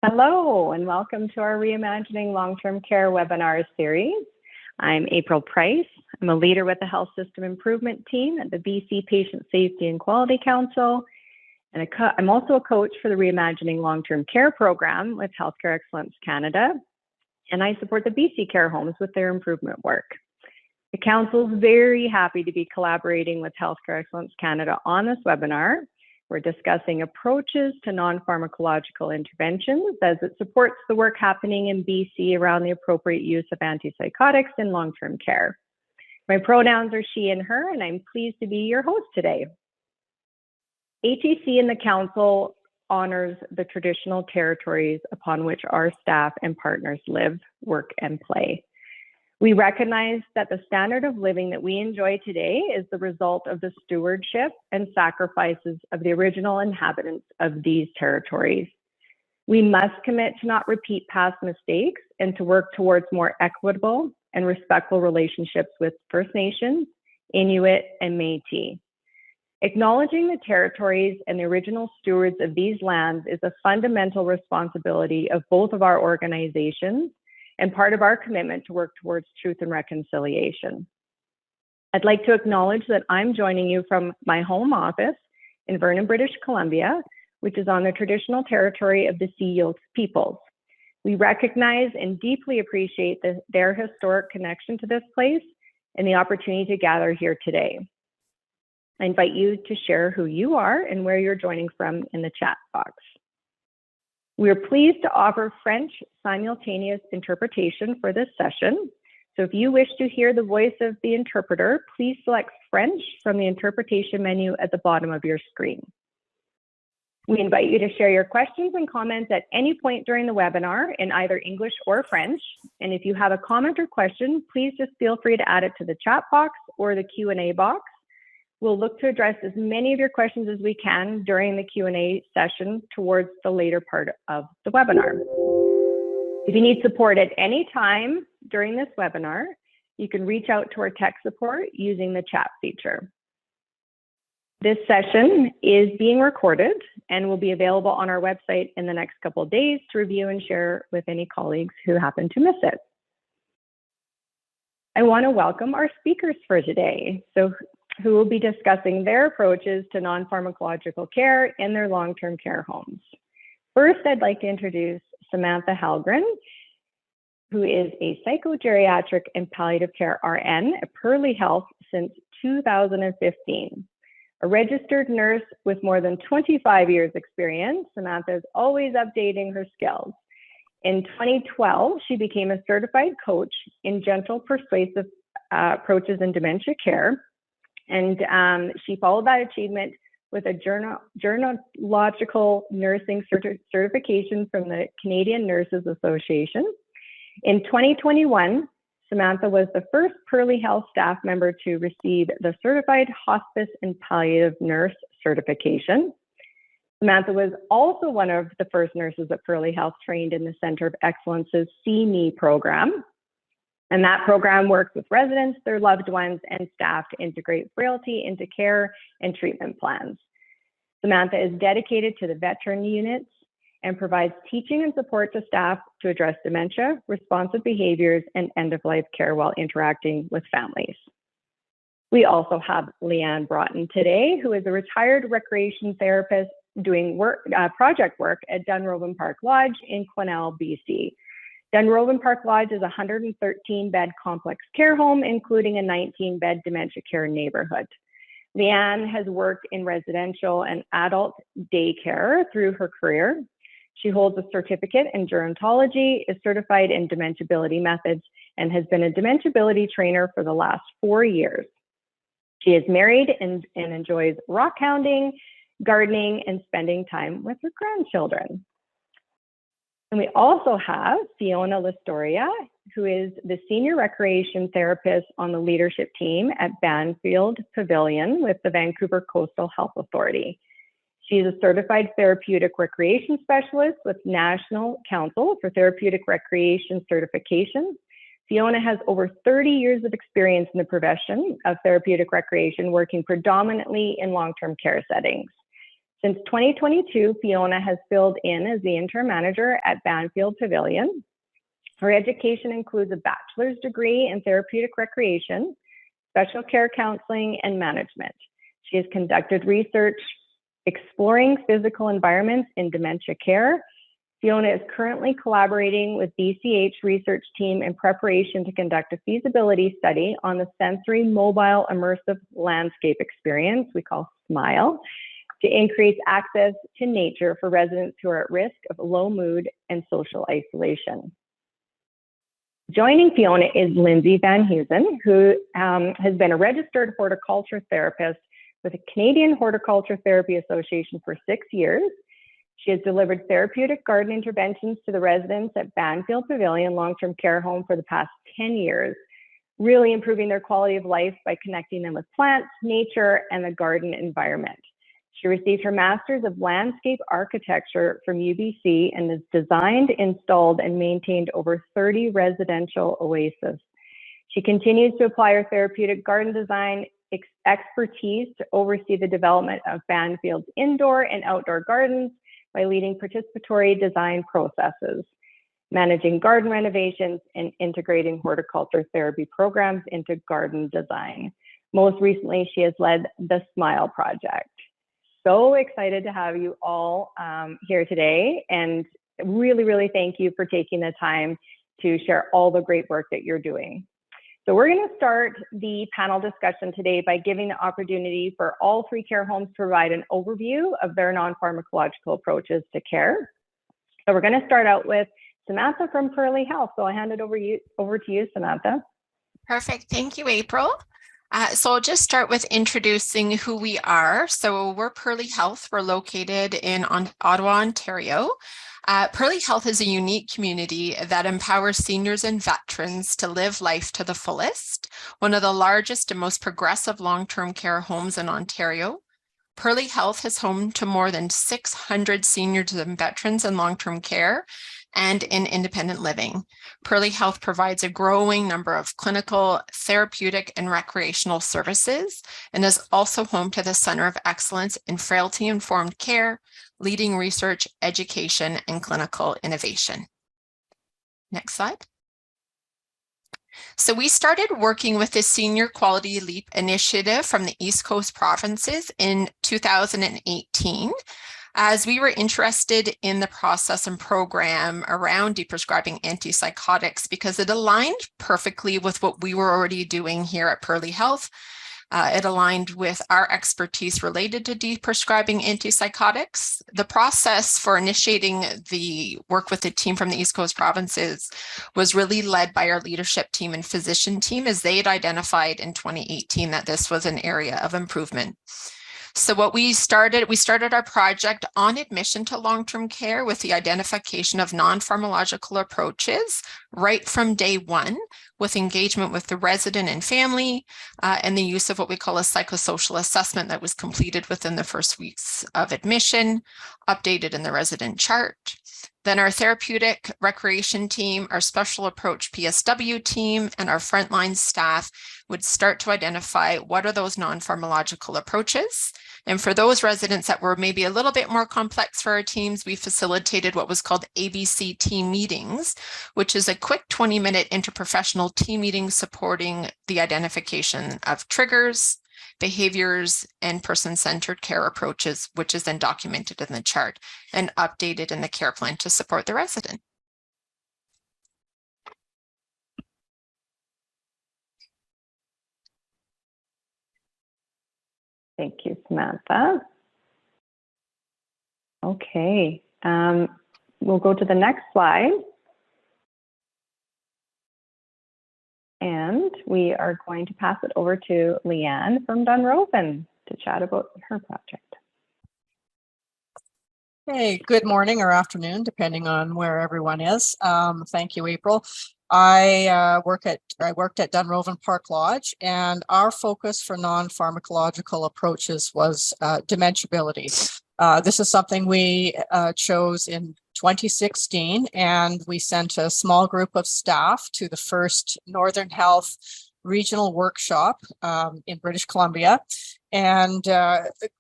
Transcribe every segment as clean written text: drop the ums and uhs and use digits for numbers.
Hello, and welcome to our Reimagining Long-Term Care webinar series. I'm April Price. I'm a leader with the Health System Improvement Team at the BC Patient Safety and Quality Council, and I'm also a coach for the Reimagining Long-Term Care program with Healthcare Excellence Canada, and I support the BC Care Homes with their improvement work. The Council is very happy to be collaborating with Healthcare Excellence Canada on this webinar. We're discussing approaches to non-pharmacological interventions as it supports the work happening in BC around the appropriate use of antipsychotics in long-term care. My pronouns are she and her, and I'm pleased to be your host today. HEC and the Council honors the traditional territories upon which our staff and partners live, work, and play. We recognize that the standard of living that we enjoy today is the result of the stewardship and sacrifices of the original inhabitants of these territories. We must commit to not repeat past mistakes and to work towards more equitable and respectful relationships with First Nations, Inuit, and Métis. Acknowledging the territories and the original stewards of these lands is a fundamental responsibility of both of our organizations and part of our commitment to work towards truth and reconciliation. I'd like to acknowledge that I'm joining you from my home office in Vernon, British Columbia, which is on the traditional territory of the Sioux peoples. We recognize and deeply appreciate their historic connection to this place and the opportunity to gather here today. I invite you to share who you are and where you're joining from in the chat box. We are pleased to offer French simultaneous interpretation for this session. So if you wish to hear the voice of the interpreter, please select French from the interpretation menu at the bottom of your screen. We invite you to share your questions and comments at any point during the webinar in either English or French. And if you have a comment or question, please just feel free to add it to the chat box or the Q&A box. We'll look to address as many of your questions as we can during the Q&A session towards the later part of the webinar. If you need support at any time during this webinar, you can reach out to our tech support using the chat feature. This session is being recorded and will be available on our website in the next couple of days to review and share with any colleagues who happen to miss it. I want to welcome our speakers for today, who will be discussing their approaches to non-pharmacological care in their long-term care homes. First, I'd like to introduce Samantha Halgren, who is a psychogeriatric and palliative care RN at Pearly Health since 2015. A registered nurse with more than 25 years experience, Samantha is always updating her skills. In 2012, she became a certified coach in gentle persuasive approaches in dementia care. And she followed that achievement with a journalogical nursing certification from the Canadian Nurses Association. In 2021, Samantha was the first Pearly Health staff member to receive the Certified Hospice and Palliative Nurse certification. Samantha was also one of the first nurses at Pearly Health trained in the Center of Excellence's CME program. And that program works with residents, their loved ones, and staff to integrate frailty into care and treatment plans. Samantha is dedicated to the veteran units and provides teaching and support to staff to address dementia, responsive behaviors, and end-of-life care while interacting with families. We also have Leanne Broughton today, who is a retired recreation therapist doing project work at Dunrovin Park Lodge in Quesnel, BC. Dunrovin Park Lodge is a 113-bed complex care home, including a 19-bed dementia care neighborhood. Leanne has worked in residential and adult daycare through her career. She holds a certificate in gerontology, is certified in dementiability methods, and has been a dementiability trainer for the last 4 years. She is married and enjoys rock hounding, gardening, and spending time with her grandchildren. And we also have Fiona Listoria, who is the Senior Recreation Therapist on the leadership team at Banfield Pavilion with the Vancouver Coastal Health Authority. She is a certified therapeutic recreation specialist with National Council for Therapeutic Recreation certification. Fiona has over 30 years of experience in the profession of therapeutic recreation, working predominantly in long-term care settings. Since 2022, Fiona has filled in as the interim manager at Banfield Pavilion. Her education includes a bachelor's degree in therapeutic recreation, special care counseling, and management. She has conducted research exploring physical environments in dementia care. Fiona is currently collaborating with BCH research team in preparation to conduct a feasibility study on the sensory mobile immersive landscape experience, we call SMILE, to increase access to nature for residents who are at risk of low mood and social isolation. Joining Fiona is Lindsay Van Heusen, who has been a registered horticulture therapist with the Canadian Horticulture Therapy Association for 6 years. She has delivered therapeutic garden interventions to the residents at Banfield Pavilion Long-Term Care Home for the past 10 years, really improving their quality of life by connecting them with plants, nature, and the garden environment. She received her Master's of Landscape Architecture from UBC and has designed, installed, and maintained over 30 residential oases. She continues to apply her therapeutic garden design expertise to oversee the development of Banfield's indoor and outdoor gardens by leading participatory design processes, managing garden renovations, and integrating horticulture therapy programs into garden design. Most recently, she has led the SMILE project. So excited to have you all here today, and really, really thank you for taking the time to share all the great work that you're doing. So we're going to start the panel discussion today by giving the opportunity for all 3 care homes to provide an overview of their non-pharmacological approaches to care. So we're going to start out with Samantha from Pearly Health. So I'll hand it over to you, Samantha. Perfect. Thank you, April. So I'll just start with introducing who we are. So we're Pearly Health. We're located in Ottawa, Ontario. Pearly Health is a unique community that empowers seniors and veterans to live life to the fullest, one of the largest and most progressive long-term care homes in Ontario. Pearly Health is home to more than 600 seniors and veterans in long-term care and in independent living. Pearly Health provides a growing number of clinical, therapeutic, and recreational services, and is also home to the Center of Excellence in Frailty-Informed Care, leading research, education, and clinical innovation. Next slide. So we started working with the Senior Quality Leap initiative from the East Coast provinces in 2018. As we were interested in the process and program around deprescribing antipsychotics because it aligned perfectly with what we were already doing here at Pearly Health. It aligned with our expertise related to deprescribing antipsychotics. The process for initiating the work with the team from the East Coast provinces was really led by our leadership team and physician team, as they had identified in 2018 that this was an area of improvement. So what we started our project on admission to long-term care with the identification of non-pharmacological approaches right from day one, with engagement with the resident and family, and the use of what we call a psychosocial assessment that was completed within the first weeks of admission, updated in the resident chart. Then our therapeutic recreation team, our special approach PSW team, and our frontline staff would start to identify what are those non-pharmacological approaches. And for those residents that were maybe a little bit more complex for our teams, we facilitated what was called ABC team meetings, which is a quick 20-minute interprofessional team meeting supporting the identification of triggers, behaviors, and person-centered care approaches, which is then documented in the chart and updated in the care plan to support the resident. Thank you, Samantha. Okay, we'll go to the next slide. And we are going to pass it over to Leanne from Dunroven to chat about her project. Hey, good morning or afternoon, depending on where everyone is. Thank you, April. I worked at Dunroven Park Lodge, and our focus for non-pharmacological approaches was dementiability. This is something we chose in 2016, and we sent a small group of staff to the first Northern Health regional workshop in British Columbia, and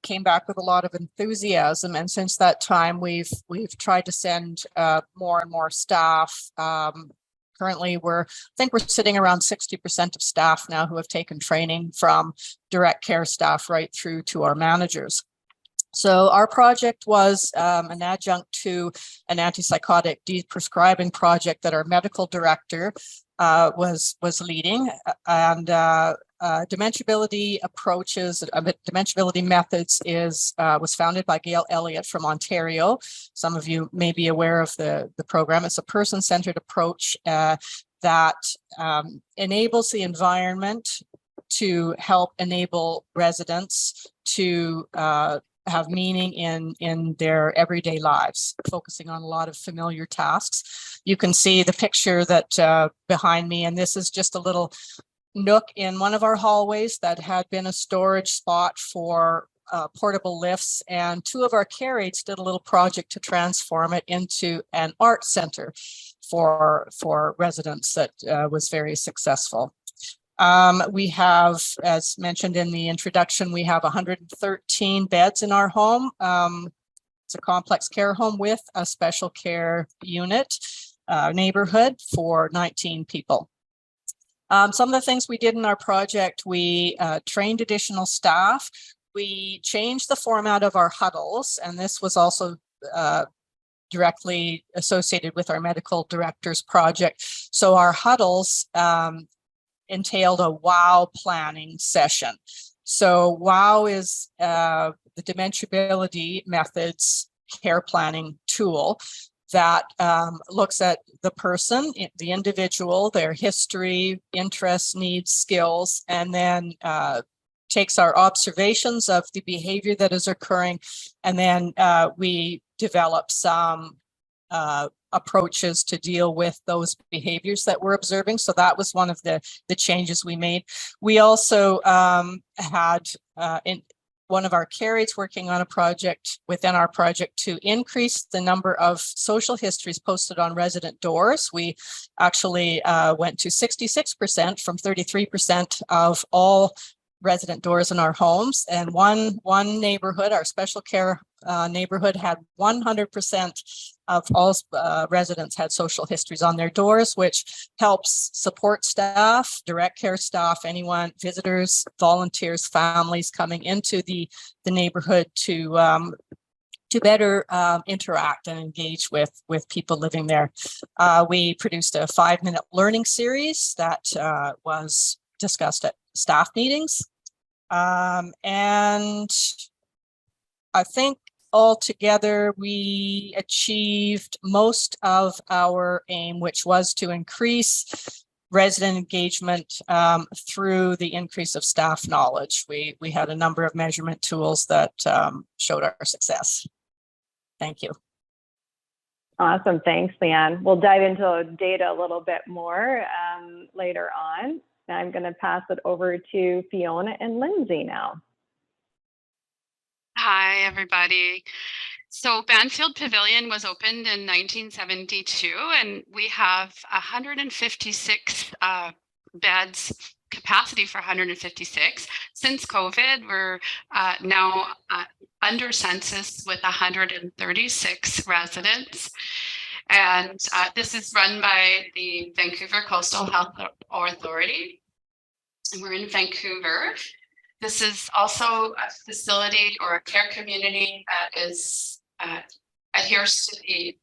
came back with a lot of enthusiasm. And since that time, we've tried to send more and more staff. Currently, I think we're sitting around 60% of staff now who have taken training, from direct care staff right through to our managers. So our project was an adjunct to an antipsychotic deprescribing project that our medical director was leading, and dementia-ability approaches, dementia-ability methods was founded by Gail Elliott from Ontario. Some of you may be aware of the program. It's a person-centered approach that enables the environment to help enable residents to have meaning in their everyday lives, focusing on a lot of familiar tasks. You can see the picture that behind me, and this is just a little nook in one of our hallways that had been a storage spot for portable lifts, and two of our care aides did a little project to transform it into an art center for residents that was very successful. We have, as mentioned in the introduction, we have 113 beds in our home. It's a complex care home with a special care unit neighborhood for 19 people. Some of the things we did in our project, we trained additional staff. We changed the format of our huddles, and this was also directly associated with our medical director's project. So our huddles entailed a WOW planning session. So WOW is the dementia-ability methods care planning tool that looks at the person, the individual, their history, interests, needs, skills, and then takes our observations of the behavior that is occurring, and then we develop some approaches to deal with those behaviors that we're observing. So that was one of the changes we made. We also had one of our care aides working on a project within our project to increase the number of social histories posted on resident doors. We actually went to 66% from 33% of all resident doors in our homes, and one neighborhood, our special care neighborhood, had 100% of all residents had social histories on their doors, which helps support staff, direct care staff, anyone, visitors, volunteers, families coming into the neighborhood to better interact and engage with people living there. We produced a 5-minute learning series that was discussed at staff meetings. And I think altogether we achieved most of our aim, which was to increase resident engagement through the increase of staff knowledge. We had a number of measurement tools that showed our success. Thank you. Awesome. Thanks, Leanne. We'll dive into data a little bit more later on. I'm going to pass it over to Fiona and Lindsay now. Hi, everybody. So Banfield Pavilion was opened in 1972, and we have 156 beds, capacity for 156. Since COVID, we're now under census with 136 residents. And this is run by the Vancouver Coastal Health Authority. And we're in Vancouver. This is also a facility or a care community that is adheres to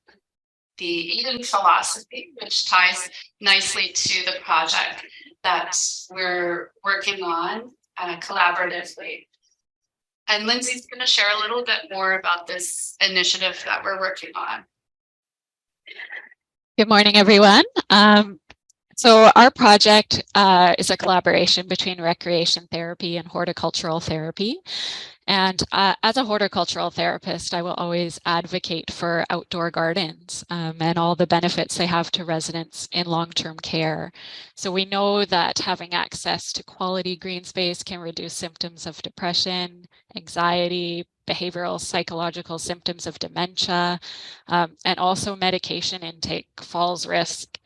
the Eden philosophy, which ties nicely to the project that we're working on collaboratively. And Lindsay's going to share a little bit more about this initiative that we're working on. Good morning, everyone. So our project is a collaboration between recreation therapy and horticultural therapy. And as a horticultural therapist, I will always advocate for outdoor gardens and all the benefits they have to residents in long-term care. So we know that having access to quality green space can reduce symptoms of depression, anxiety, behavioral psychological symptoms of dementia, and also medication intake, falls risk,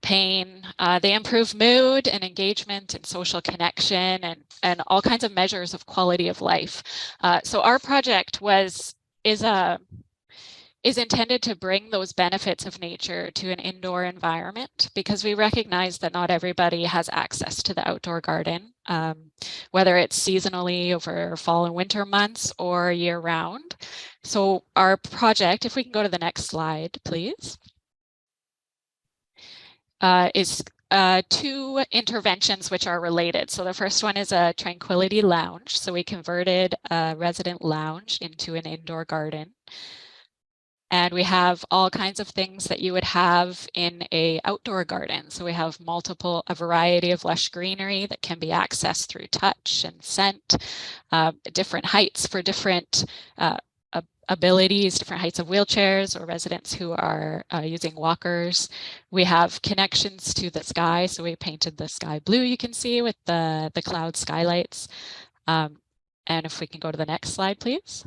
pain. They improve mood and engagement and social connection and all kinds of measures of quality of life. So our project is intended to bring those benefits of nature to an indoor environment, because we recognize that not everybody has access to the outdoor garden, whether it's seasonally over fall and winter months or year round. So our project, if we can go to the next slide, please, is two interventions which are related. So the first one is a tranquility lounge. So we converted a resident lounge into an indoor garden. And we have all kinds of things that you would have in a outdoor garden. So we have a variety of lush greenery that can be accessed through touch and scent, different heights for different abilities, different heights of wheelchairs or residents who are using walkers. We have connections to the sky. So we painted the sky blue, you can see, with the cloud skylights. And if we can go to the next slide, please.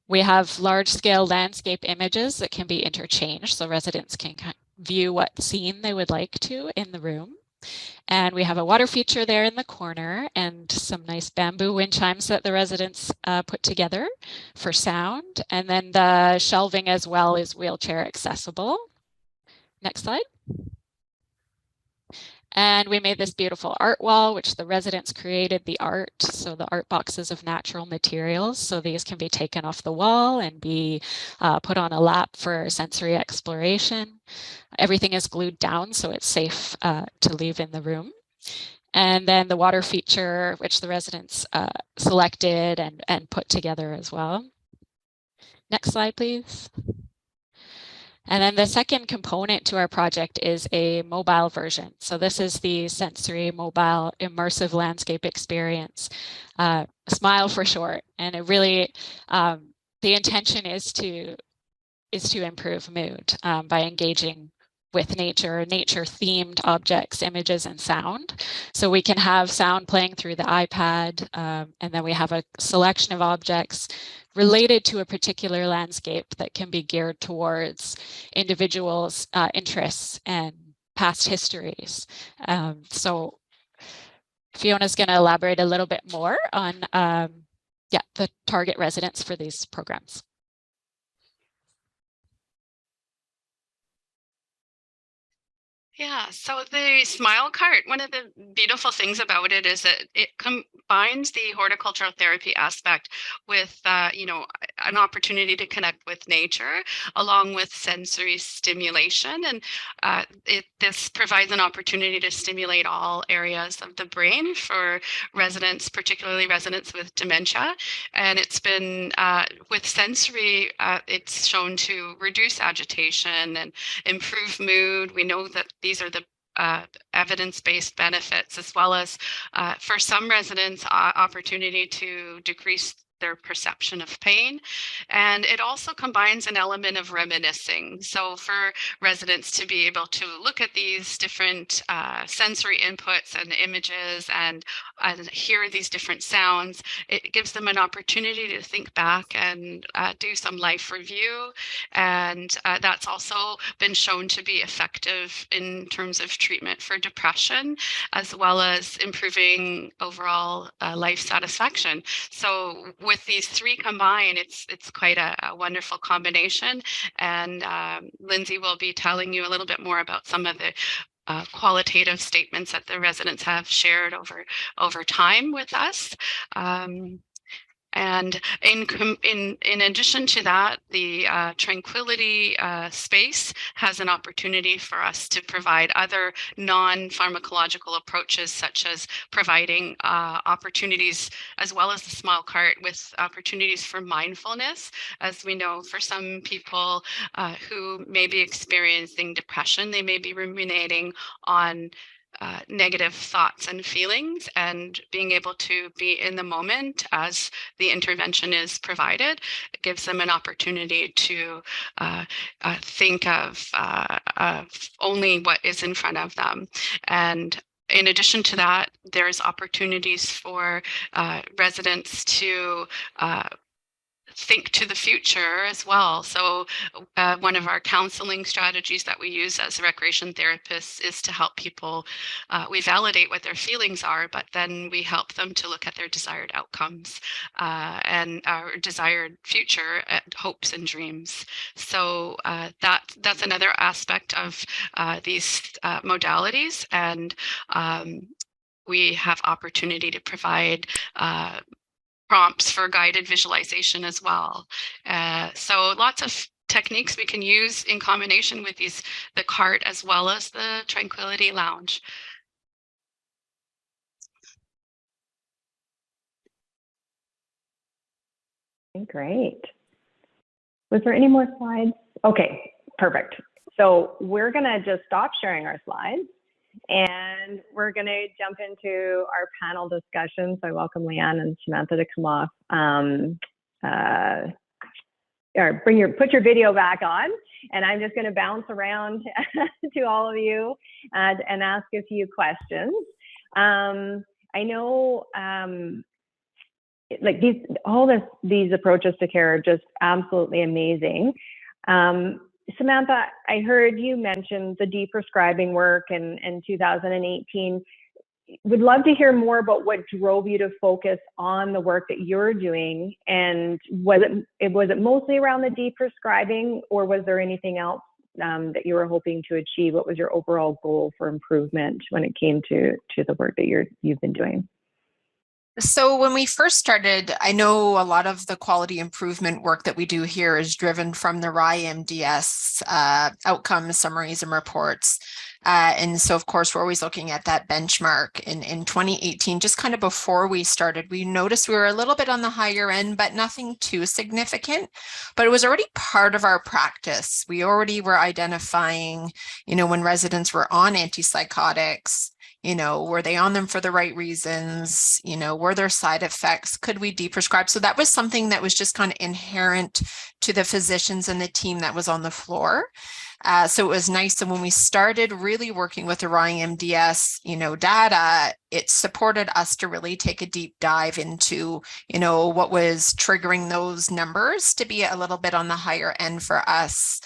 We have large-scale landscape images that can be interchanged, so residents can view what scene they would like to in the room. And we have a water feature there in the corner and some nice bamboo wind chimes that the residents put together for sound. And then the shelving as well is wheelchair accessible. Next slide. And we made this beautiful art wall, which the residents created the art. So the art boxes of natural materials. So these can be taken off the wall and be put on a lap for sensory exploration. Everything is glued down, so it's safe to leave in the room. And then the water feature, which the residents selected and put together as well. Next slide, please. And then the second component to our project is a mobile version. So this is the sensory mobile immersive landscape experience, SMILE for short. And it really, the intention is to improve mood by engaging with nature themed objects, images, and sound. So we can have sound playing through the iPad, and then we have a selection of objects related to a particular landscape that can be geared towards individuals' interests and past histories. So Fiona's going to elaborate a little bit more on the target residents for these programs. Yeah, so the Smile Cart, one of the beautiful things about it is that it combines the horticultural therapy aspect with, an opportunity to connect with nature, along with sensory stimulation. And this provides an opportunity to stimulate all areas of the brain for residents, particularly residents with dementia. And it's been, with sensory, it's shown to reduce agitation and improve mood. We know that these are the evidence-based benefits, as well as for some residents, opportunity to decrease their perception of pain. And it also combines an element of reminiscing. So for residents to be able to look at these different sensory inputs and images and hear these different sounds, it gives them an opportunity to think back and do some life review. And that's also been shown to be effective in terms of treatment for depression, as well as improving overall life satisfaction. So with these three combined, it's quite a wonderful combination. And Lindsay will be telling you a little bit more about some of the qualitative statements that the residents have shared over time with us. And in addition to that, the Tranquility space has an opportunity for us to provide other non-pharmacological approaches, such as providing opportunities, as well as the Smile Cart, with opportunities for mindfulness. As we know, for some people who may be experiencing depression, they may be ruminating on negative thoughts and feelings, and being able to be in the moment as the intervention is provided, it gives them an opportunity to think of only what is in front of them. And in addition to that, there's opportunities for residents to think to the future as well. So one of our counseling strategies that we use as recreation therapists is to help people, we validate what their feelings are, but then we help them to look at their desired outcomes and our desired future, hopes and dreams. So that's another aspect of these modalities. And we have opportunity to provide prompts for guided visualization as well. So lots of techniques we can use in combination with the cart as well as the Tranquility Lounge. Great. Was there any more slides? Okay, perfect. So we're gonna just stop sharing our slides and we're gonna jump into our panel discussion. So I welcome Leanne and Samantha to come off. Or put your video back on, and I'm just gonna bounce around to all of you and ask a few questions. I know like these approaches to care are just absolutely amazing. Samantha, I heard you mention the deprescribing work in 2018. Would love to hear more about what drove you to focus on the work that you're doing, and was it mostly around the deprescribing, or was there anything else that you were hoping to achieve? What was your overall goal for improvement when it came to the work that you've been doing? So when we first started, I know a lot of the quality improvement work that we do here is driven from the RIMDS outcomes, summaries, and reports. And so, of course, we're always looking at that benchmark. In 2018, just kind of before we started, we noticed we were a little bit on the higher end, but nothing too significant. But it was already part of our practice. We already were identifying, when residents were on antipsychotics, were they on them for the right reasons? Were there side effects? Could we deprescribe? So that was something that was just kind of inherent to the physicians and the team that was on the floor. So it was nice. And when we started really working with the RIMDS, data, it supported us to really take a deep dive into, what was triggering those numbers to be a little bit on the higher end for us.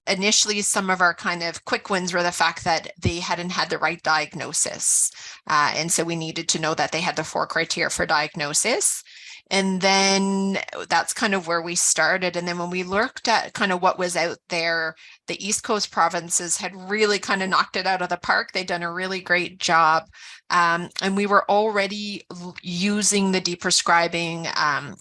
Initially, some of our kind of quick wins were the fact that they hadn't had the right diagnosis. And so we needed to know that they had the 4 criteria for diagnosis. And then that's kind of where we started. And then when we looked at kind of what was out there, the East Coast provinces had really kind of knocked it out of the park. They'd done a really great job. And we were already using the deprescribing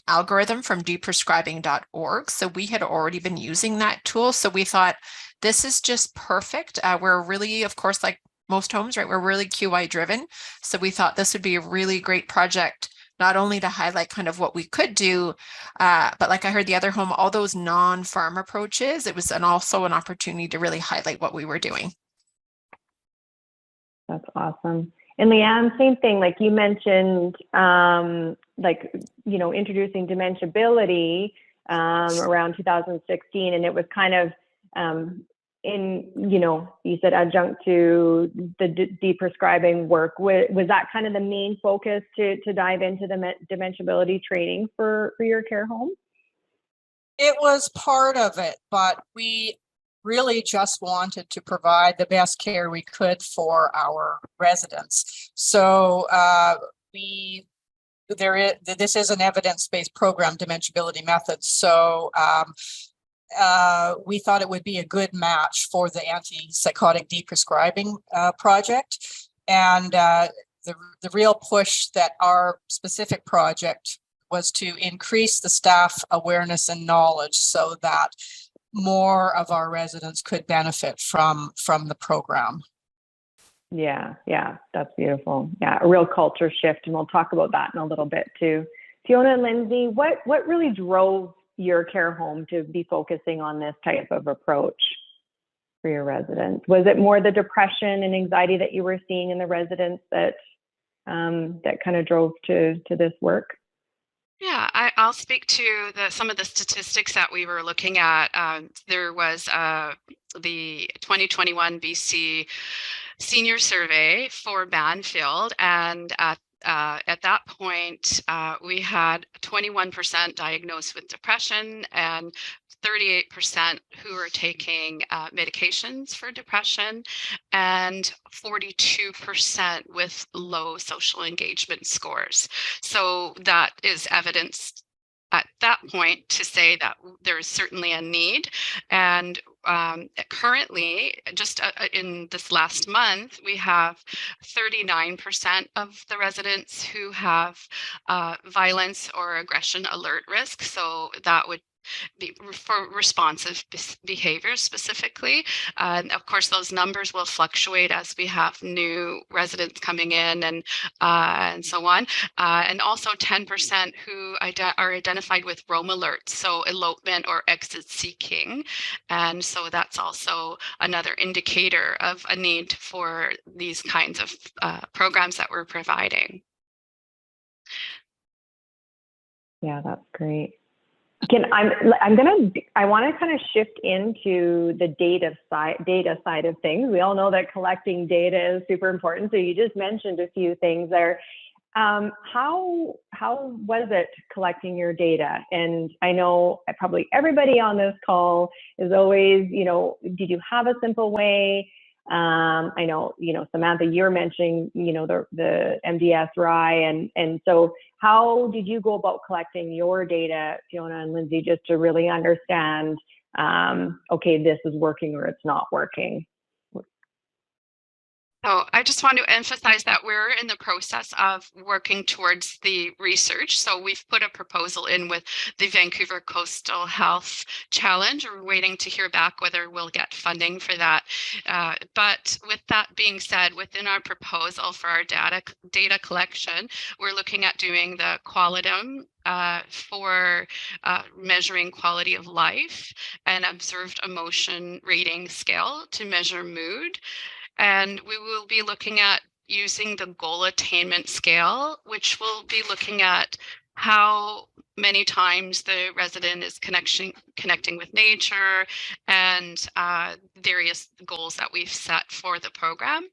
algorithm from deprescribing.org. So we had already been using that tool. So we thought, this is just perfect. We're really, of course, like most homes, right? We're really QI driven. So we thought this would be a really great project, not only to highlight kind of what we could do, but like I heard the other home, all those non-farm approaches, it was also an opportunity to really highlight what we were doing. That's awesome. And Leanne, same thing, like you mentioned, introducing dementiability around 2016, and it was kind of you said adjunct to the deprescribing work. Was that kind of the main focus to dive into the dementiability training for your care home? It was part of it, but we really just wanted to provide the best care we could for our residents. So this is an evidence-based program, dementiability methods. So we thought it would be a good match for the antipsychotic deprescribing project. And the real push that our specific project was to increase the staff awareness and knowledge so that more of our residents could benefit from the program. Yeah, that's beautiful. Yeah, a real culture shift, and we'll talk about that in a little bit too. Fiona and Lindsay, what really drove your care home to be focusing on this type of approach for your residents? Was it more the depression and anxiety that you were seeing in the residents that kind of drove to this work? Yeah, I'll speak to some of the statistics that we were looking at. There was the 2021 BC senior survey for Banfield, and at that point, we had 21% diagnosed with depression and 38% who were taking medications for depression, and 42% with low social engagement scores. So that is evidence at that point to say that there is certainly a need. And currently, just in this last month, we have 39% of the residents who have violence or aggression alert risk. So that would be for responsive behavior specifically. And of course, those numbers will fluctuate as we have new residents coming in and so on. And also 10% who are identified with roam alerts, so elopement or exit seeking. And so that's also another indicator of a need for these kinds of programs that we're providing. Yeah, that's great. I want to kind of shift into the data side of things. We all know that collecting data is super important. So you just mentioned a few things there. How was it collecting your data? And I know probably everybody on this call is always, did you have a simple way? I know, Samantha, you're mentioning, the MDS-RI, and so how did you go about collecting your data, Fiona and Lindsay, just to really understand, okay, this is working or it's not working? So I just want to emphasize that we're in the process of working towards the research. So we've put a proposal in with the Vancouver Coastal Health Challenge. We're waiting to hear back whether we'll get funding for that. But with that being said, within our proposal for our data collection, we're looking at doing the Qualitum for measuring quality of life, and observed emotion rating scale to measure mood. And we will be looking at using the goal attainment scale, which will be looking at how many times the resident is connecting with nature and various goals that we've set for the program.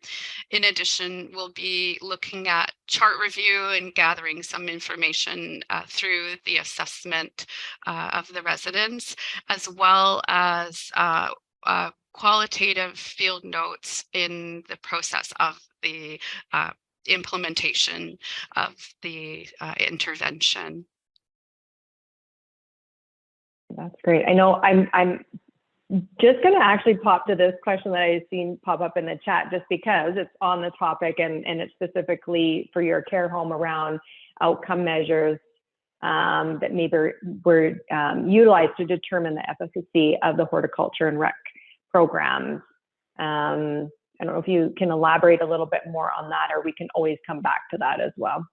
In addition, we'll be looking at chart review and gathering some information through the assessment of the residents, as well as qualitative field notes in the process of the implementation of the intervention. That's great. I know I'm just going to actually pop to this question that I've seen pop up in the chat, just because it's on the topic and it's specifically for your care home around outcome measures that maybe were utilized to determine the efficacy of the horticulture and rec programs. I don't know if you can elaborate a little bit more on that, or we can always come back to that as well.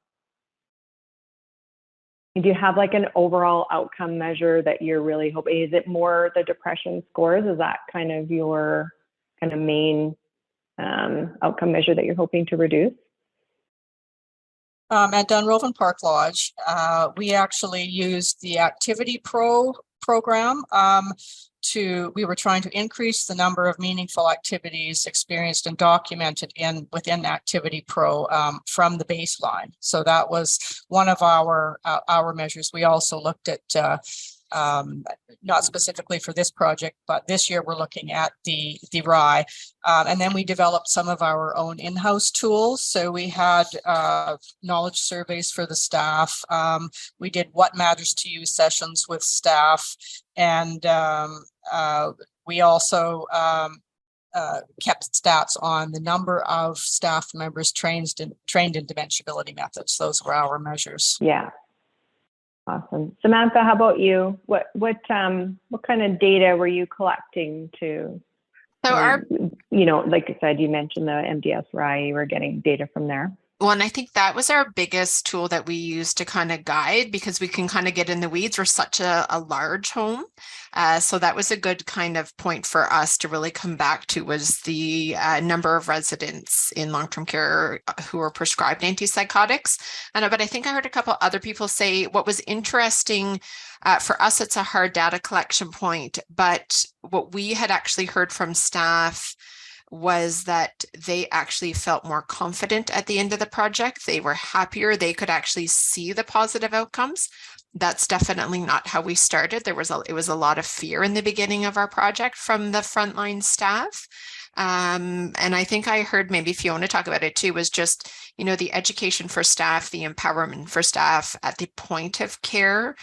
Do you have like an overall outcome measure that you're really hoping? Is it more the depression scores? Is that kind of your kind of main outcome measure that you're hoping to reduce? At Dunroven Park Lodge, we actually used the Activity Pro program. We were trying to increase the number of meaningful activities experienced and documented within Activity Pro from the baseline. So that was one of our measures. We also looked at not specifically for this project, but this year we're looking at the RI. And then we developed some of our own in-house tools. So we had knowledge surveys for the staff. We did what matters to you sessions with staff. And we also kept stats on the number of staff members trained in dimensionability methods. Those were our measures. Yeah. Awesome. Samantha, how about you? What kind of data were you collecting to? So like I said, you mentioned the MDS-RI, you were getting data from there. Well, and I think that was our biggest tool that we used to kind of guide, because we can kind of get in the weeds. We're such a large home. So that was a good kind of point for us to really come back to, was the number of residents in long-term care who were prescribed antipsychotics. But I think I heard a couple other people say what was interesting for us, it's a hard data collection point, but what we had actually heard from staff was that they actually felt more confident at the end of the project. They were happier. They could actually see the positive outcomes. That's definitely not how we started. It was a lot of fear in the beginning of our project from the frontline staff. And I think I heard maybe Fiona talk about it too, was just, the education for staff, the empowerment for staff at the point of care.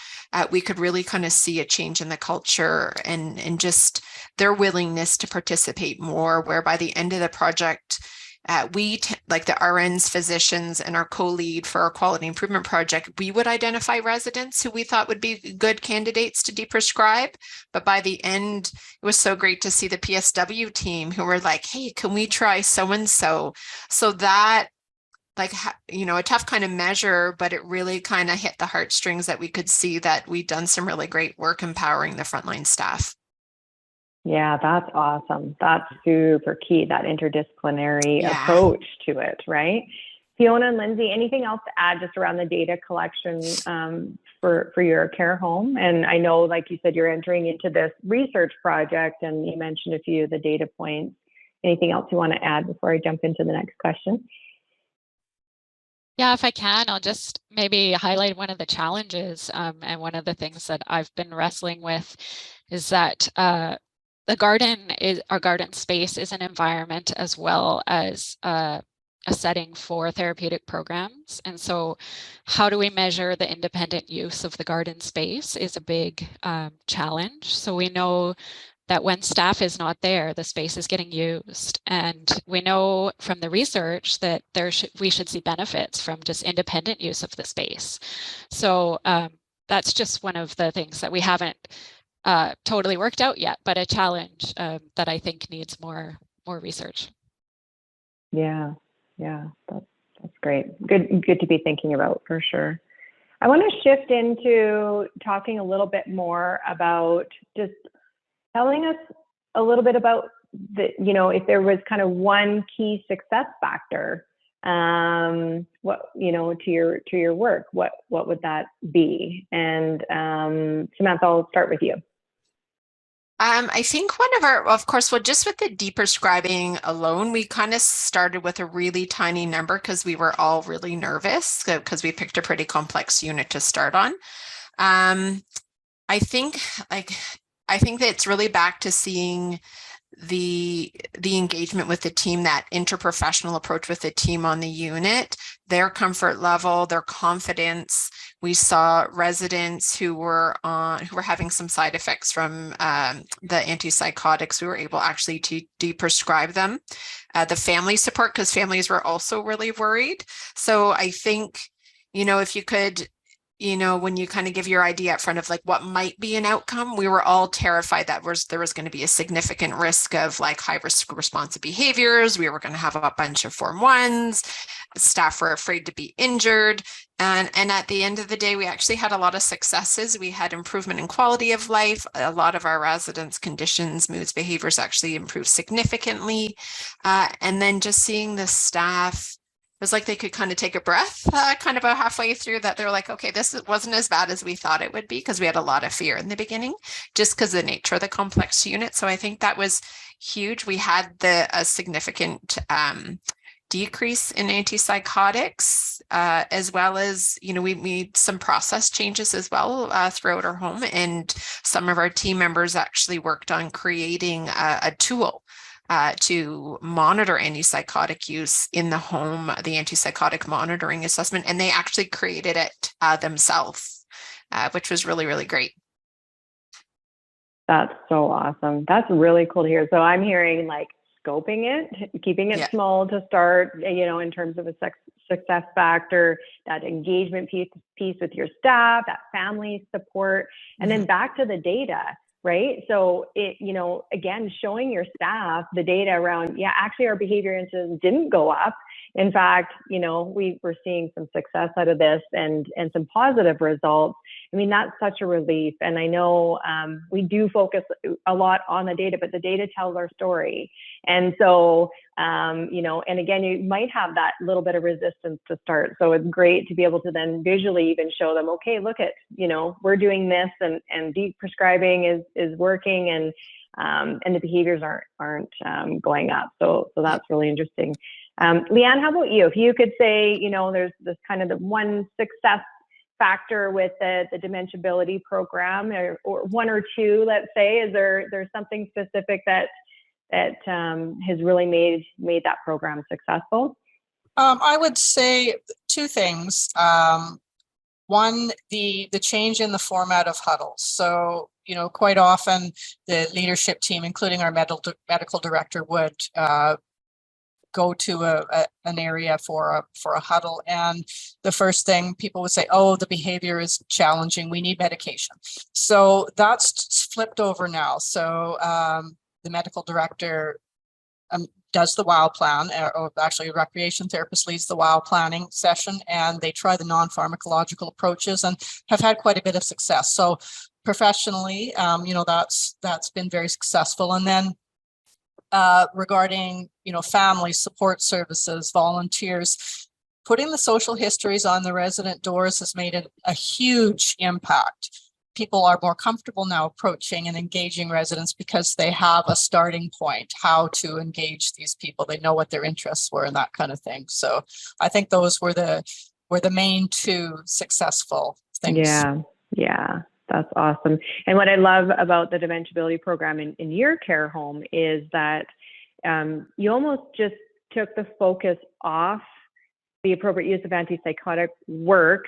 We could really kind of see a change in the culture and just their willingness to participate more, where by the end of the project, like the RNs, physicians, and our co-lead for our quality improvement project, we would identify residents who we thought would be good candidates to deprescribe. But by the end, it was so great to see the PSW team who were like, hey, can we try so-and-so? So that, like, a tough kind of measure, but it really kind of hit the heartstrings that we could see that we'd done some really great work empowering the frontline staff. Yeah, that's awesome. That's super key, that interdisciplinary approach to it, right? Fiona and Lindsay, anything else to add just around the data collection for your care home? And I know, like you said, you're entering into this research project and you mentioned a few of the data points. Anything else you want to add before I jump into the next question? Yeah, if I can, I'll just maybe highlight one of the challenges and one of the things that I've been wrestling with is that our garden space is an environment as well as a setting for therapeutic programs. And so how do we measure the independent use of the garden space is a big challenge. So we know that when staff is not there, the space is getting used. And we know from the research that we should see benefits from just independent use of the space. So that's just one of the things that we haven't totally worked out yet, but a challenge that I think needs more research. Yeah, that's great. Good to be thinking about for sure. I want to shift into talking a little bit more about just telling us a little bit about if there was kind of one key success factor, what to your work, what would that be? And Samantha, I'll start with you. I think one of of course, just with the deprescribing alone, we kind of started with a really tiny number because we were all really nervous because we picked a pretty complex unit to start on. I think that it's really back to seeing the engagement with the team, that interprofessional approach with the team on the unit, their comfort level, their confidence. We saw residents who were having some side effects from the antipsychotics. We were able actually to deprescribe them. The family support, because families were also really worried. So I think, if you could, when you kind of give your idea up front of like what might be an outcome, we were all terrified that there was going to be a significant risk of like high risk responsive behaviors. We were going to have a bunch of Form 1s. Staff were afraid to be injured. And at the end of the day, we actually had a lot of successes. We had improvement in quality of life. A lot of our residents' conditions, moods, behaviors actually improved significantly. And then just seeing the staff, it was like they could kind of take a breath kind of about halfway through, that they're like, okay, this wasn't as bad as we thought it would be, because we had a lot of fear in the beginning, just because of the nature of the complex unit. So I think that was huge. We had a significant decrease in antipsychotics, as well as, we made some process changes as well throughout our home. And some of our team members actually worked on creating a tool to monitor antipsychotic use in the home, the antipsychotic monitoring assessment, and they actually created it themselves, which was really, really great. That's so awesome. That's really cool to hear. So I'm hearing like scoping it, keeping it small to start, in terms of a success factor, that engagement piece with your staff, that family support, and then back to the data. Right. So it, again, showing your staff the data around, actually our behavior incidents didn't go up. In fact, we were seeing some success out of this and some positive results. I mean, that's such a relief. And I know we do focus a lot on the data, but the data tells our story. And so, and again, you might have that little bit of resistance to start. So it's great to be able to then visually even show them, okay, look at, we're doing this and deprescribing is working. and the behaviors aren't going up. So that's really interesting. Leanne, how about you? If you could say, there's this kind of the one success factor with the Dementiability program, or one or two, let's say, is there's something specific that has really made that program successful? I would say two things. One, the change in the format of huddles. So, quite often the leadership team, including our medical director, would go to an area for a huddle, and the first thing people would say, oh, the behavior is challenging, we need medication. So that's flipped over now. So the medical director does the WOW plan, or actually a recreation therapist leads the WOW planning session, and they try the non-pharmacological approaches and have had quite a bit of success. So professionally, that's been very successful. And then regarding, family support services, volunteers, putting the social histories on the resident doors has made a huge impact. People are more comfortable now approaching and engaging residents because they have a starting point, how to engage these people. They know what their interests were and that kind of thing. So I think those were the main two successful things. Yeah, that's awesome. And what I love about the Dementiability program in your care home is that you almost just took the focus off the appropriate use of antipsychotic work,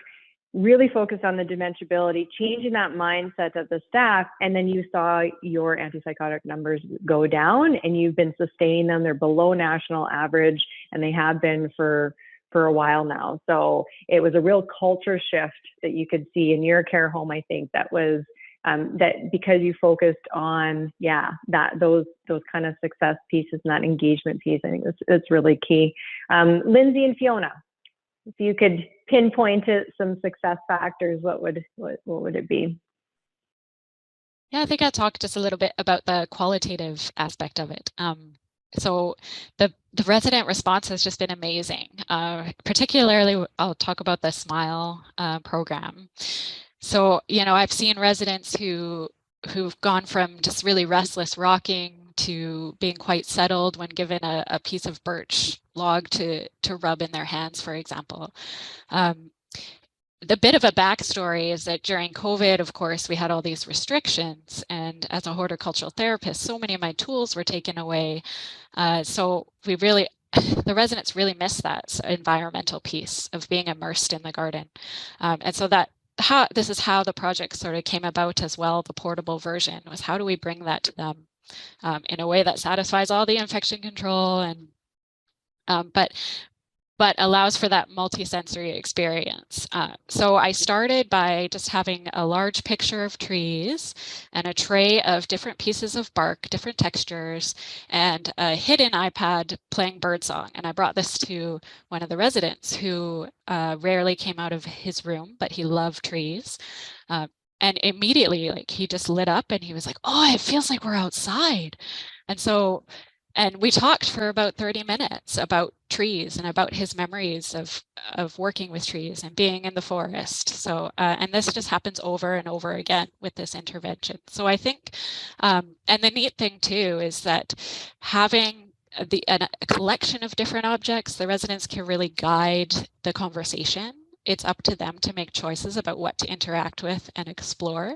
really focused on the dementiability, changing that mindset of the staff, and then you saw your antipsychotic numbers go down, and you've been sustaining them. They're below national average, and they have been for a while now. So it was a real culture shift that you could see in your care home. I think that was that because you focused on those kind of success pieces and that engagement piece. I think it's really key. Lindsay and Fiona, if you could pinpoint some success factors, what would it be? Yeah, I think I talked just a little bit about the qualitative aspect of it. So the resident response has just been amazing. Particularly, I'll talk about the SMILE program. So, I've seen residents who've gone from just really restless rocking to being quite settled when given a piece of birch log to rub in their hands, for example. The bit of a backstory is that during COVID, of course, we had all these restrictions, and as a horticultural therapist, so many of my tools were taken away. So the residents really miss that environmental piece of being immersed in the garden. And so this is how the project sort of came about as well. The portable version was, how do we bring that to them in a way that satisfies all the infection control and but allows for that multisensory experience. So I started by just having a large picture of trees and a tray of different pieces of bark, different textures, and a hidden iPad playing birdsong. And I brought this to one of the residents who rarely came out of his room, but he loved trees. And immediately, he just lit up and he was like, oh, it feels like we're outside. And we talked for about 30 minutes about trees and about his memories of working with trees and being in the forest. So, and this just happens over and over again with this intervention. So I think, and the neat thing too, is that having a collection of different objects, the residents can really guide the conversation. It's up to them to make choices about what to interact with and explore.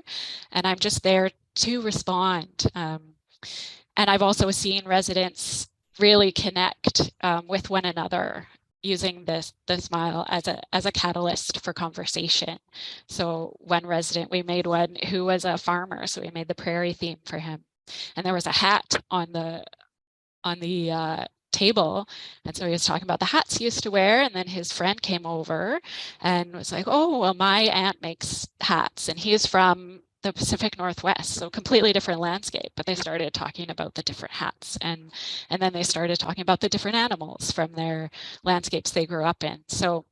And I'm just there to respond. And I've also seen residents really connect with one another using the SMILE as a catalyst for conversation. So one resident, we made one who was a farmer, so we made the prairie theme for him. And there was a hat on the table, and so he was talking about the hats he used to wear, and then his friend came over and was like, oh, well, my aunt makes hats, and he's from the Pacific Northwest, so completely different landscape. But they started talking about the different hats, and then they started talking about the different animals from their landscapes they grew up in. So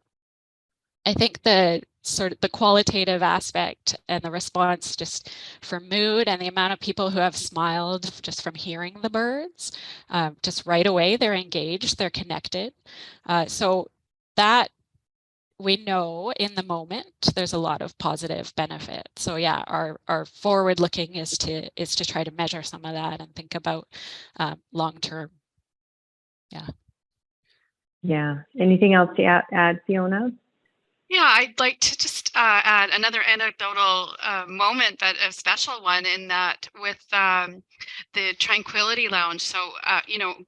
I think the sort of the qualitative aspect and the response just for mood and the amount of people who have smiled just from hearing the birds, just right away, they're engaged, they're connected. So that we know in the moment there's a lot of positive benefit. So yeah, our forward looking is to try to measure some of that and think about long term. Yeah. Yeah. Anything else to add, Fiona? Yeah, I'd like to just add another anecdotal moment, but a special one in that with the Tranquility Lounge. So,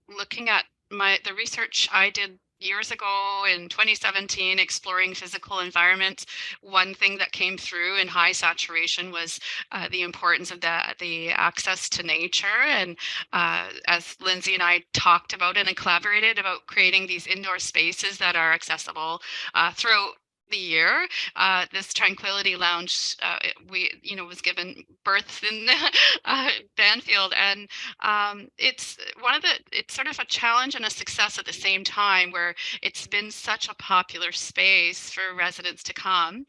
looking at the research I did years ago in 2017, exploring physical environments, one thing that came through in high saturation was the importance of the access to nature. And as Lindsay and I talked about it and collaborated about creating these indoor spaces that are accessible throughout the year, this Tranquility Lounge, was given birth in Banfield, and it's sort of a challenge and a success at the same time, where it's been such a popular space for residents to come.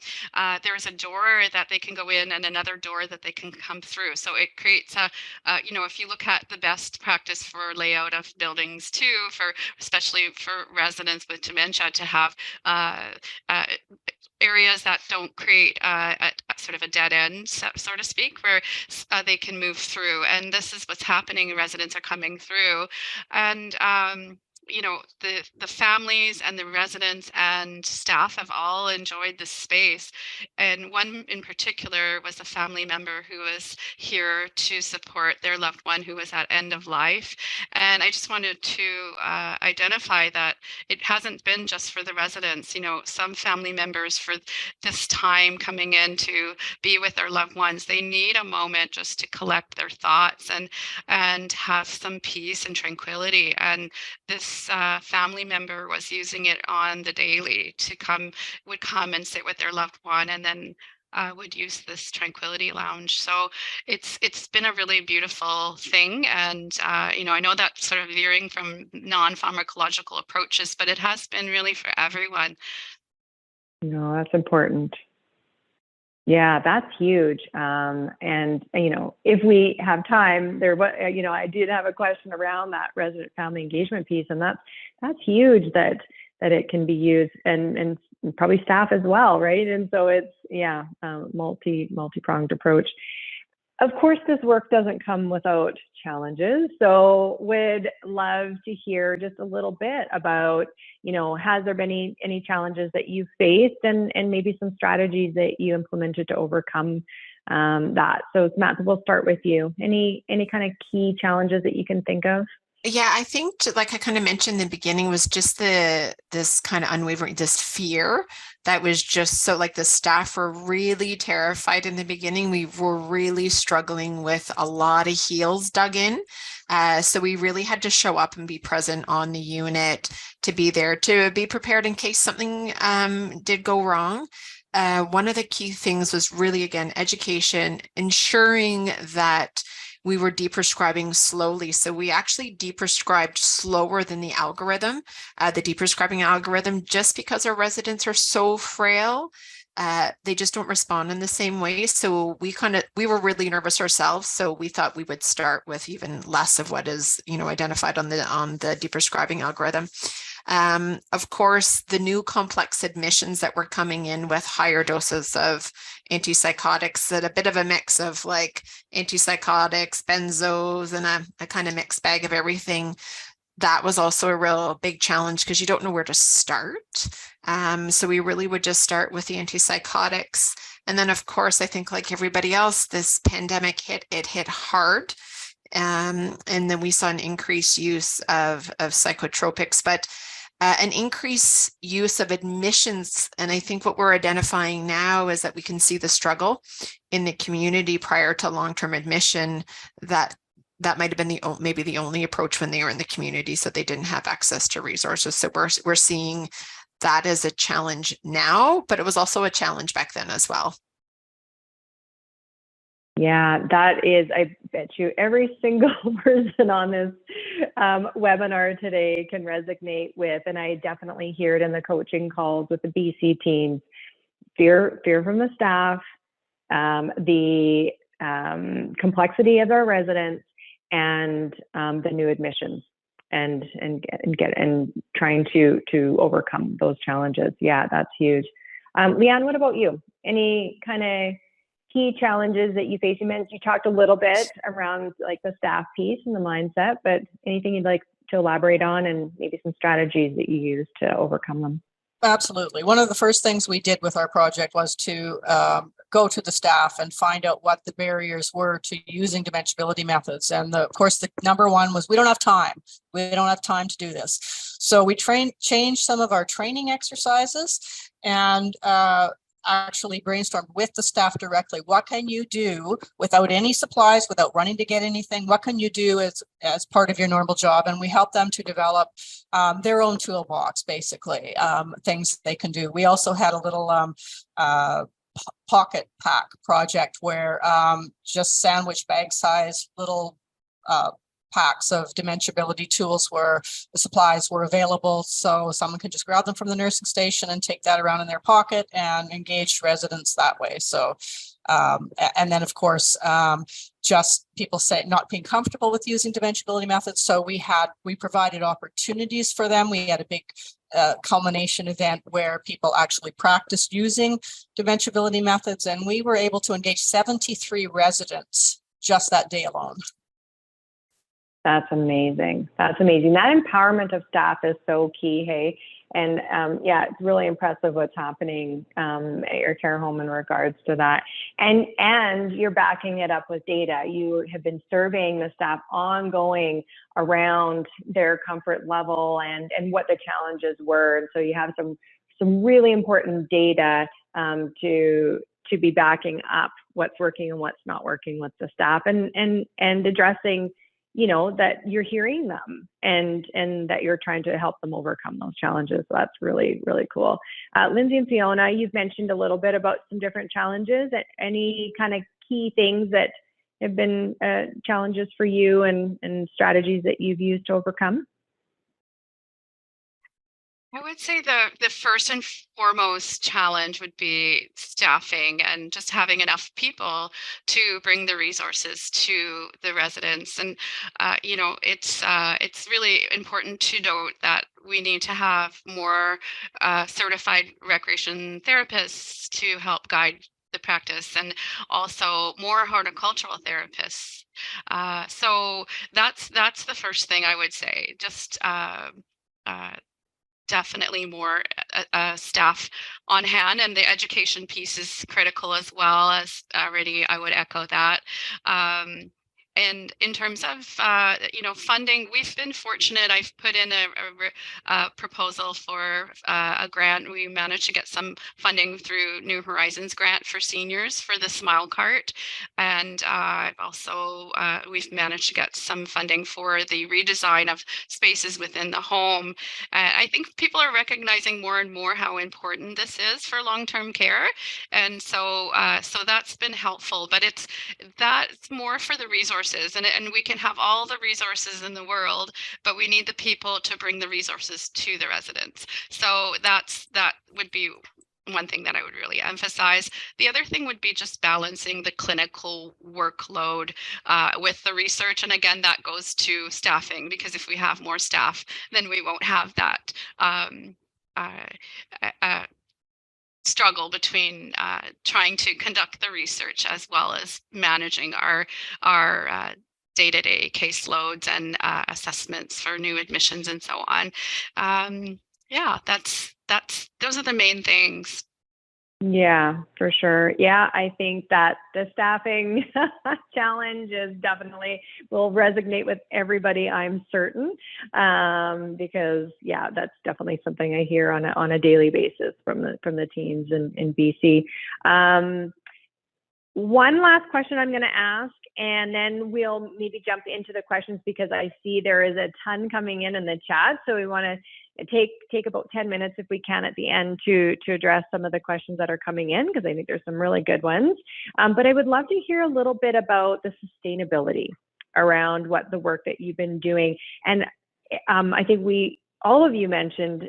There's a door that they can go in and another door that they can come through. So it creates if you look at the best practice for layout of buildings too, especially for residents with dementia, to have areas that don't create a sort of a dead end, so to speak, where they can move through. And this is what's happening. Residents are coming through, and the families and the residents and staff have all enjoyed this space. And one in particular was a family member who was here to support their loved one who was at end of life. And I just wanted to identify that it hasn't been just for the residents. Some family members, for this time coming in to be with their loved ones, they need a moment just to collect their thoughts and have some peace and tranquility. And this family member was using it on the daily would come and sit with their loved one, and then would use this Tranquility Lounge. So it's been a really beautiful thing. And, I know that's sort of veering from non-pharmacological approaches, but it has been really for everyone. No, that's important. Yeah, that's huge. And, if we have time there, I did have a question around that resident family engagement piece, and that's huge that it can be used, and probably staff as well, right? And so it's, multi-pronged approach. Of course, this work doesn't come without challenges. So would love to hear just a little bit about, has there been any challenges that you faced, and maybe some strategies that you implemented to overcome that? So Matt, we'll start with you. Any kind of key challenges that you can think of? Yeah, I think, like I kind of mentioned in the beginning, was just this kind of unwavering, this fear that was just so, like, the staff were really terrified in the beginning. We were really struggling with a lot of heels dug in. So we really had to show up and be present on the unit, to be there, to be prepared in case something did go wrong. One of the key things was really, again, education, ensuring that we were deprescribing slowly. So we actually deprescribed slower than the algorithm, the deprescribing algorithm, just because our residents are so frail. They just don't respond in the same way. So we were really nervous ourselves. So we thought we would start with even less of what is, identified on the deprescribing algorithm. Of course, the new complex admissions that were coming in with higher doses of antipsychotics, that a bit of a mix of like antipsychotics, benzos, and a kind of mixed bag of everything. That was also a real big challenge because you don't know where to start. So we really would just start with the antipsychotics. And then, of course, I think like everybody else, this pandemic hit hard. And then we saw an increased use of psychotropics, but an increased use of admissions. And I think what we're identifying now is that we can see the struggle in the community prior to long-term admission, that might have been maybe the only approach when they were in the community, so they didn't have access to resources. So we're seeing that as a challenge now, but it was also a challenge back then as well. Yeah, that is, I bet you every single person on this webinar today can resonate with, and I definitely hear it in the coaching calls with the BC teams. Fear from the staff, the complexity of our residents, and the new admissions. and trying to overcome those challenges. Yeah, that's huge. Leanne, what about you? Any kind of key challenges that you face? You talked a little bit around like the staff piece and the mindset, but anything you'd like to elaborate on, and maybe some strategies that you use to overcome them? Absolutely. One of the first things we did with our project was to go to the staff and find out what the barriers were to using dimensionability methods. And of course, the number one was, we don't have time. We don't have time to do this. So we changed some of our training exercises and actually brainstormed with the staff directly. What can you do without any supplies, without running to get anything? What can you do as part of your normal job? And we help them to develop their own toolbox, basically, things they can do. We also had a little pocket pack project where just sandwich bag size little packs of dimensionability tools where the supplies were available, so someone could just grab them from the nursing station and take that around in their pocket and engage residents that way. So and then of course just people say not being comfortable with using dimensionability methods, so we provided opportunities for them. We had a big culmination event where people actually practiced using dimensionability methods, and we were able to engage 73 residents just that day alone. That's amazing. That's amazing. That empowerment of staff is so key, hey? And yeah, it's really impressive what's happening at your care home in regards to that. And you're backing it up with data. You have been surveying the staff ongoing around their comfort level and what the challenges were. And so you have some really important data to be backing up what's working and what's not working with the staff, and addressing, you know, that you're hearing them and that you're trying to help them overcome those challenges. So that's really, really cool. Lindsay and Fiona, you've mentioned a little bit about some different challenges. Any kind of key things that have been challenges for you and strategies that you've used to overcome? I would say the first and foremost challenge would be staffing and just having enough people to bring the resources to the residents. And you know, it's really important to note that we need to have more certified recreation therapists to help guide the practice, and also more horticultural therapists. So that's the first thing I would say. Just definitely more staff on hand, and the education piece is critical as well. As already, I would echo that. And in terms of you know, funding, we've been fortunate. I've put in a proposal for a grant. We managed to get some funding through New Horizons grant for seniors for the Smile Cart, and I've also we've managed to get some funding for the redesign of spaces within the home. I think people are recognizing more and more how important this is for long-term care, and so so that's been helpful. But that's more for the resources, and we can have all the resources in the world, but we need the people to bring the resources to the residents. So that would be one thing that I would really emphasize. The other thing would be just balancing the clinical workload with the research. And again, that goes to staffing, because if we have more staff, then we won't have that struggle between trying to conduct the research as well as managing our day-to-day caseloads and assessments for new admissions and so on. Yeah, those are the main things. Yeah, for sure. Yeah, I think that the staffing challenge is definitely will resonate with everybody, I'm certain, because yeah, that's definitely something I hear on a daily basis from the teams in BC. One last question I'm going to ask, and then we'll maybe jump into the questions, because I see there is a ton coming in the chat. So we want to take about 10 minutes if we can at the end to address some of the questions that are coming in, because I think there's some really good ones. But I would love to hear a little bit about the sustainability around what the work that you've been doing. And I think we all of you mentioned,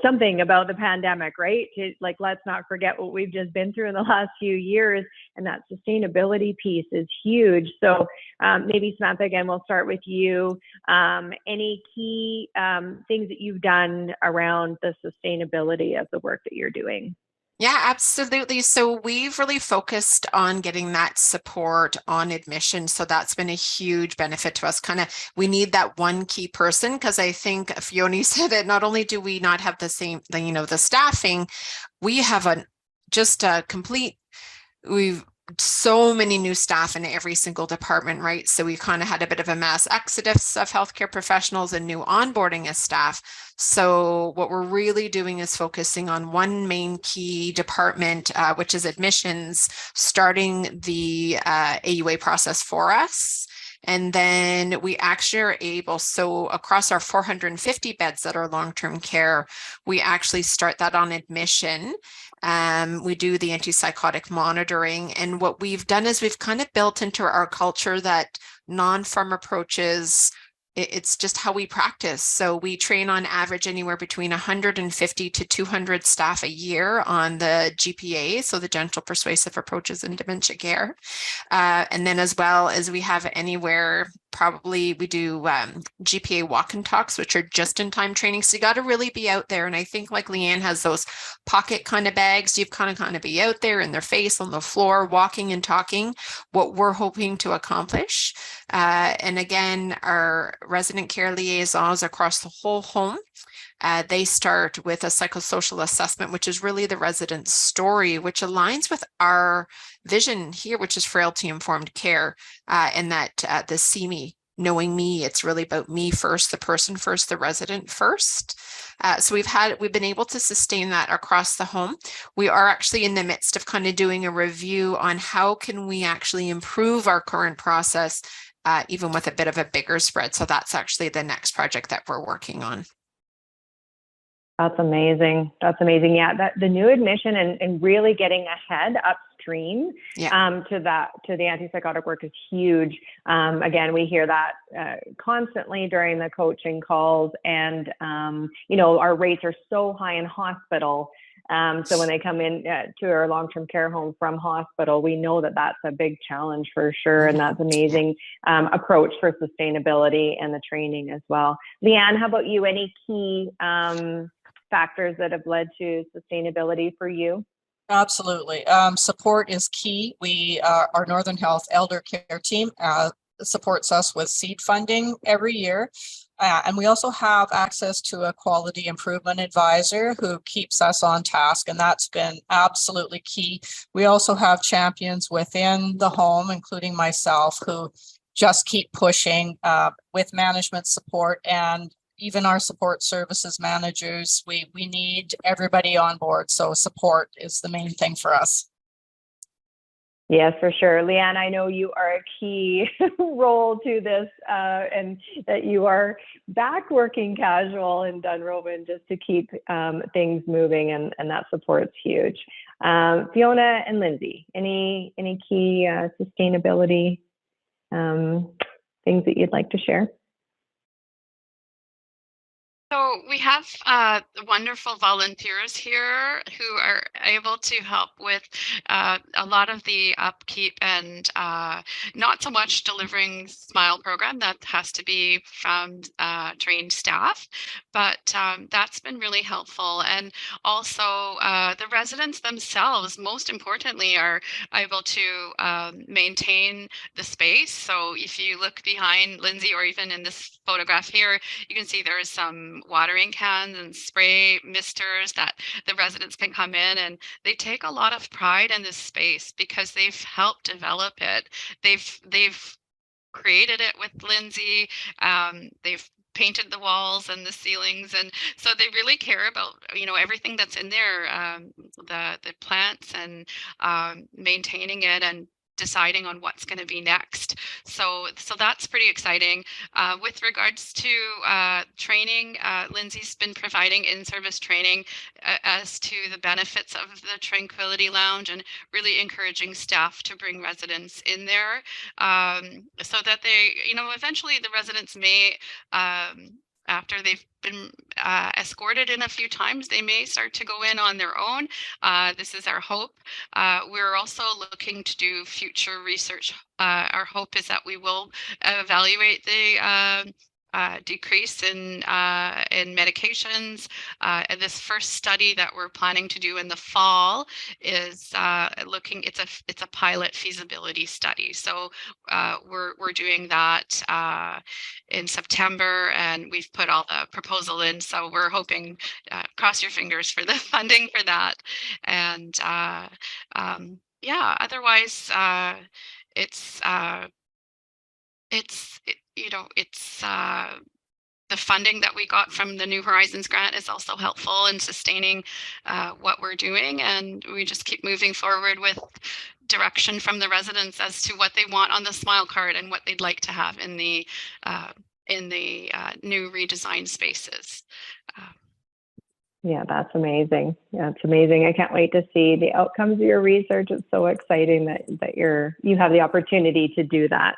something about the pandemic, right? Like, let's not forget what we've just been through in the last few years, and that sustainability piece is huge. So maybe Samantha, again, we'll start with you. Any key things that you've done around the sustainability of the work that you're doing? Yeah, absolutely. So we've really focused on getting that support on admission. So that's been a huge benefit to us. We need that one key person, because I think Fiona said it, not only do we not have the staffing, we have we've so many new staff in every single department, right? So we kind of had a bit of a mass exodus of healthcare professionals and new onboarding of staff. So what we're really doing is focusing on one main key department, which is admissions, starting the AUA process for us. And then we actually are able, so across our 450 beds that are long-term care, we actually start that on admission. We do the antipsychotic monitoring. And what we've done is we've kind of built into our culture that non-pharm approaches, it's just how we practice. So we train on average anywhere between 150 to 200 staff a year on the GPA, so the gentle persuasive approaches in dementia care. And then as well as we have anywhere, probably we do GPA walk and talks, which are just in time training. So you got to really be out there. And I think like Leanne has those pocket kind of bags, you've kind of be out there in their face on the floor, walking and talking, what we're hoping to accomplish. And again, our resident care liaisons across the whole home, they start with a psychosocial assessment, which is really the resident's story, which aligns with our vision here, which is frailty informed care, and that the see me, knowing me, it's really about me first, the person first, the resident first. So we've been able to sustain that across the home. We are actually in the midst of kind of doing a review on how can we actually improve our current process, even with a bit of a bigger spread. So that's actually the next project that we're working on. That's amazing. That's amazing. Yeah, the new admission and really getting ahead upstream to the antipsychotic work is huge. Again, we hear that constantly during the coaching calls, and our rates are so high in hospital. So when they come in to our long-term care home from hospital, we know that that's a big challenge for sure. And that's amazing approach for sustainability and the training as well. Leanne, how about you? Any key factors that have led to sustainability for you? Absolutely. Support is key. Our Northern Health Elder Care team supports us with seed funding every year. And we also have access to a quality improvement advisor who keeps us on task, and that's been absolutely key. We also have champions within the home, including myself, who just keep pushing with management support, and even our support services managers. We need everybody on board, so support is the main thing for us. Yes, for sure. Leanne, I know you are a key role to this, and that you are back working casual in Dunroven just to keep things moving, and that support's huge. Fiona and Lindsay, any key sustainability things that you'd like to share? So we have wonderful volunteers here who are able to help with a lot of the upkeep and not so much delivering SMILE program. That has to be from trained staff, but that's been really helpful. And also the residents themselves, most importantly, are able to maintain the space. So if you look behind Lindsay, or even in this photograph here, you can see there is some watering cans and spray misters that the residents can come in, and they take a lot of pride in this space because they've helped develop it. They've created it with Lindsay. They've painted the walls and the ceilings, and so they really care about everything that's in there, the plants, and maintaining it and deciding on what's going to be next. So that's pretty exciting. With regards to training, Lindsay's been providing in-service training as to the benefits of the Tranquility Lounge, and really encouraging staff to bring residents in there, so that they, eventually the residents may after they've been escorted in a few times, they may start to go in on their own. This is our hope. We're also looking to do future research. Our hope is that we will evaluate the decrease in medications. And this first study that we're planning to do in the fall is looking. It's a pilot feasibility study. So we're doing that in September, and we've put all the proposal in. So we're hoping, cross your fingers for the funding for that. And yeah, otherwise it's the funding that we got from the New Horizons grant is also helpful in sustaining what we're doing, and we just keep moving forward with direction from the residents as to what they want on the Smile card and what they'd like to have in the new redesigned spaces. Yeah, that's amazing. Yeah, it's amazing. I can't wait to see the outcomes of your research. It's so exciting that you have the opportunity to do that.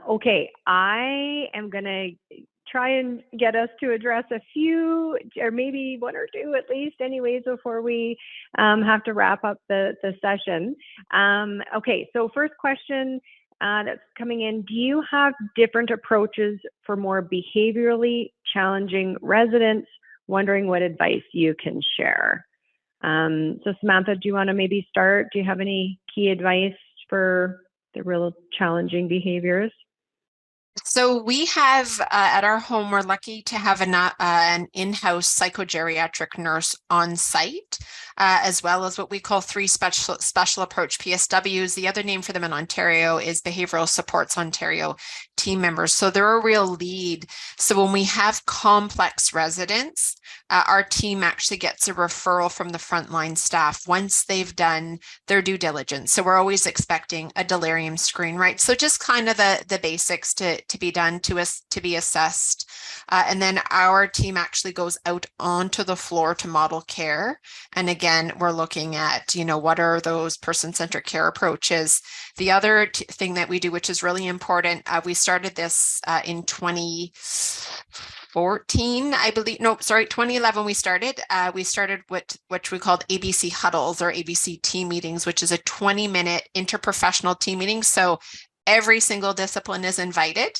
Okay, I am going to try and get us to address a few, or maybe one or two at least, anyways, before we have to wrap up the session. Okay, so first question that's coming in: do you have different approaches for more behaviorally challenging residents? Wondering what advice you can share. So Samantha, do you want to maybe start? Do you have any key advice for the real challenging behaviors? So we have at our home, we're lucky to have an in-house psychogeriatric nurse on site, as well as what we call 3 special approach PSWs. The other name for them in Ontario is Behavioral Supports Ontario team members. So they're a real lead. So when we have complex residents, our team actually gets a referral from the frontline staff once they've done their due diligence. So we're always expecting a delirium screen, right? So just kind of the basics to be done to be assessed. And then our team actually goes out onto the floor to model care. And again, we're looking at, what are those person-centered care approaches? The other thing that we do, which is really important, we started this in 2014, I believe. No, sorry, 2011 we started. We started what we called ABC huddles or ABC team meetings, which is a 20-minute interprofessional team meeting. So every single discipline is invited.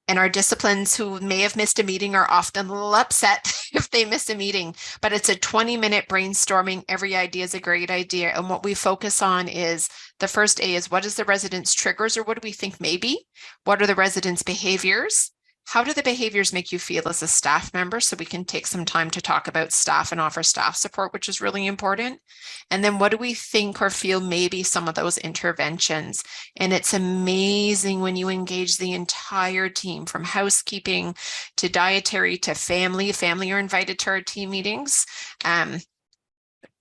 And our disciplines who may have missed a meeting are often a little upset if they miss a meeting, but it's a 20-minute brainstorming. Every idea is a great idea. And what we focus on is the first A is, what is the residents' triggers, or what do we think maybe? What are the residents' behaviors? How do the behaviors make you feel as a staff member? So we can take some time to talk about staff and offer staff support, which is really important. And then what do we think or feel maybe some of those interventions? And it's amazing when you engage the entire team, from housekeeping to dietary to family. Family are invited to our team meetings.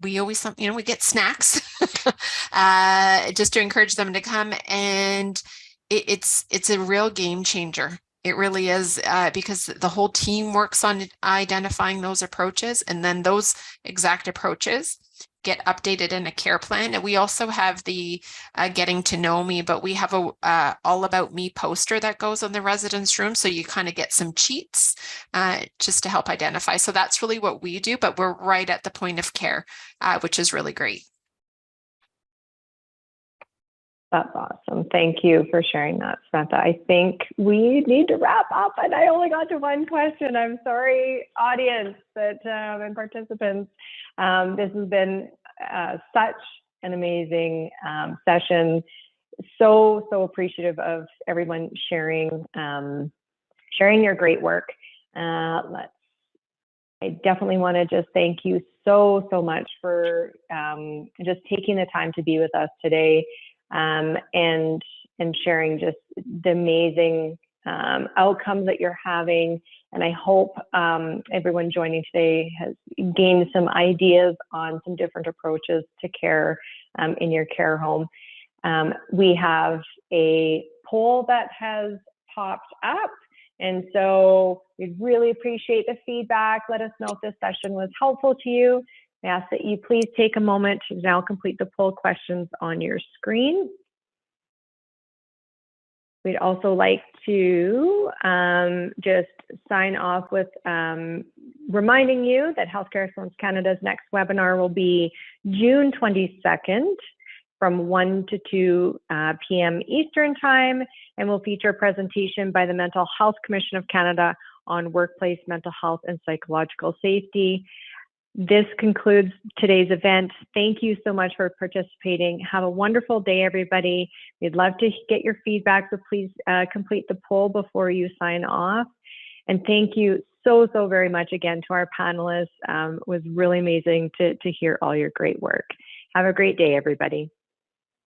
We always, we get snacks just to encourage them to come. And it's a real game changer. It really is, because the whole team works on identifying those approaches, and then those exact approaches get updated in a care plan. And we also have the getting to know me, but we have a all about me poster that goes on the residence room. So you kind of get some cheats just to help identify. So that's really what we do, but we're right at the point of care, which is really great. That's awesome. Thank you for sharing that, Samantha. I think we need to wrap up, and I only got to one question. I'm sorry, audience and participants. This has been such an amazing session. So appreciative of everyone sharing your great work. I definitely want to just thank you so much for just taking the time to be with us today. And sharing just the amazing outcomes that you're having. And I hope everyone joining today has gained some ideas on some different approaches to care in your care home. We have a poll that has popped up, and so we really appreciate the feedback. Let us know if this session was helpful to you. I ask that you please take a moment to now complete the poll questions on your screen. We'd also like to just sign off with reminding you that Healthcare Excellence Canada's next webinar will be June 22nd from 1 to 2 p.m. Eastern Time, and will feature a presentation by the Mental Health Commission of Canada on workplace mental health and psychological safety. This concludes today's event. Thank you so much for participating. Have a wonderful day, everybody. We'd love to get your feedback, so please complete the poll before you sign off. And thank you so very much again to our panelists. It was really amazing to hear all your great work. Have a great day, everybody.